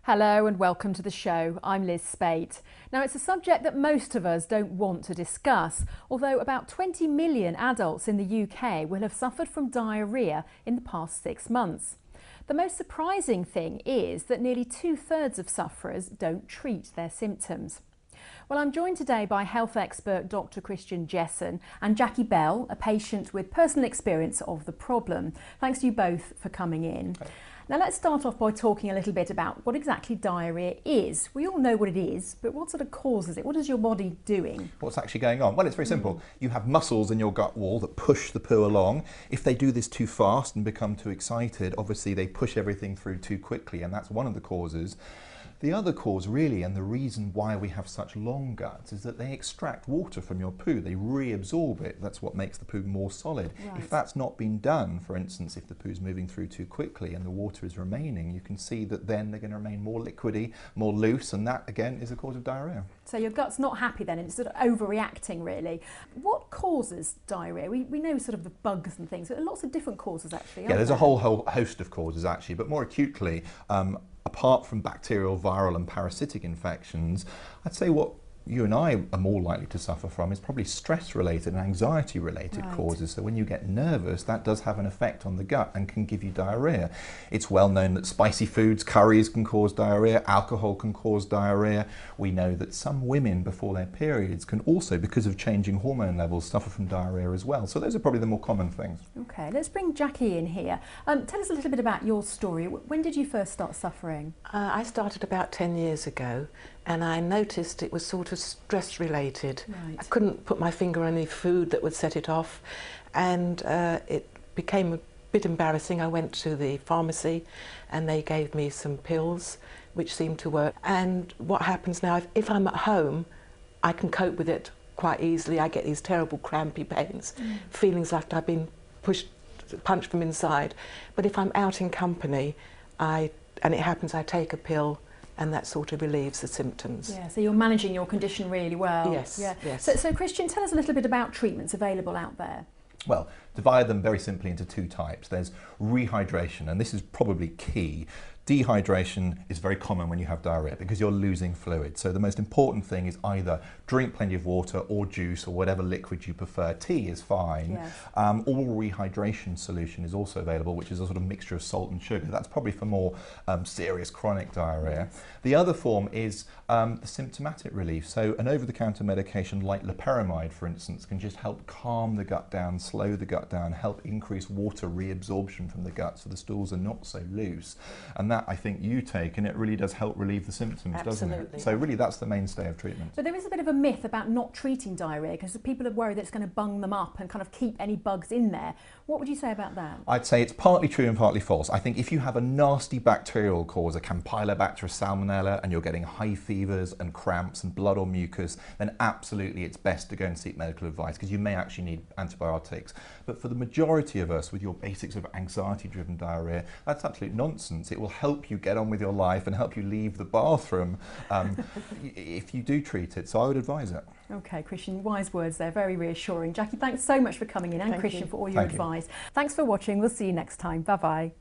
Hello and welcome to the show. I'm Liz Spate. Now, it's a subject that most of us don't want to discuss, although about 20 million adults in the UK will have suffered from diarrhoea in the past 6 months. The most surprising thing is that nearly 2/3 of sufferers don't treat their symptoms. Well, I'm joined today by health expert Dr. Christian Jessen and Jackie Bell, a patient with personal experience of the problem. Thanks to you both for coming in. Okay. Now let's start off by talking a little bit about what exactly diarrhoea is. We all know what it is, but what sort of causes it? What is your body doing? What's actually going on? Well, it's very simple. You have muscles in your gut wall that push the poo along. If they do this too fast and become too excited, obviously they push everything through too quickly, and that's one of the causes. The other cause really, and the reason why we have such long guts, is that they extract water from your poo. They reabsorb it. That's what makes the poo more solid. Right. If that's not been done, for instance, if the poo's moving through too quickly and the water is remaining, you can see that then they're going to remain more liquidy, more loose, and that again is a cause of diarrhoea. So your gut's not happy then, it's sort of overreacting really. What causes diarrhoea? We know sort of the bugs and things, but there are lots of different causes actually, Yeah, there's a whole host of causes actually, but more acutely, apart from bacterial, viral and parasitic infections, I'd say what you and I are more likely to suffer from is probably stress-related and anxiety-related causes. So when you get nervous, that does have an effect on the gut and can give you diarrhoea. It's well known that spicy foods, curries can cause diarrhoea, alcohol can cause diarrhoea. We know that some women before their periods can also, because of changing hormone levels, suffer from diarrhoea as well. So those are probably the more common things. Okay, let's bring Jackie in here. Tell us a little bit about your story. When did you first start suffering? I started about 10 years ago, and I noticed it was sort of stress related. Right. I couldn't put my finger on any food that would set it off, and it became a bit embarrassing. I went to the pharmacy and they gave me some pills which seemed to work. And what happens now, if I'm at home, I can cope with it quite easily. I get these terrible crampy pains, feelings like I've been punched from inside. But if I'm out in company, and it happens, I take a pill, and that sort of relieves the symptoms. Yeah, so you're managing your condition really well. Yes, yeah. yes. So Christian, tell us a little bit about treatments available out there. Well, divide them very simply into two types. There's rehydration, and this is probably key. Dehydration is very common when you have diarrhea because you're losing fluid. So the most important thing is either drink plenty of water or juice or whatever liquid you prefer. Tea is fine. Yes. Oral rehydration solution is also available, which is a sort of mixture of salt and sugar. That's probably for more serious chronic diarrhea. The other form is the symptomatic relief. So an over-the-counter medication like loperamide, for instance, can just help calm the gut down, slow the gut down, help increase water reabsorption from the gut so the stools are not so loose. And that I think you take, and it really does help relieve the symptoms, doesn't Absolutely. it? So really that's the mainstay of treatment. But there is a bit of a myth about not treating diarrhoea because people are worried that it's going to bung them up and kind of keep any bugs in there. What would you say about that? I'd say it's partly true and partly false. I think if you have a nasty bacterial cause, a Campylobacter, Salmonella, and you're getting high fevers and cramps and blood or mucus, then absolutely it's best to go and seek medical advice because you may actually need antibiotics. But for the majority of us with your basics of anxiety-driven diarrhea, that's absolute nonsense. It will help you get on with your life and help you leave the bathroom if you do treat it. So I would advise it. Okay, Christian, wise words there, very reassuring. Jackie, thanks so much for coming in, and Thank Christian you. for all your Thank you. advice. Thanks for watching. We'll see you next time. Bye-bye.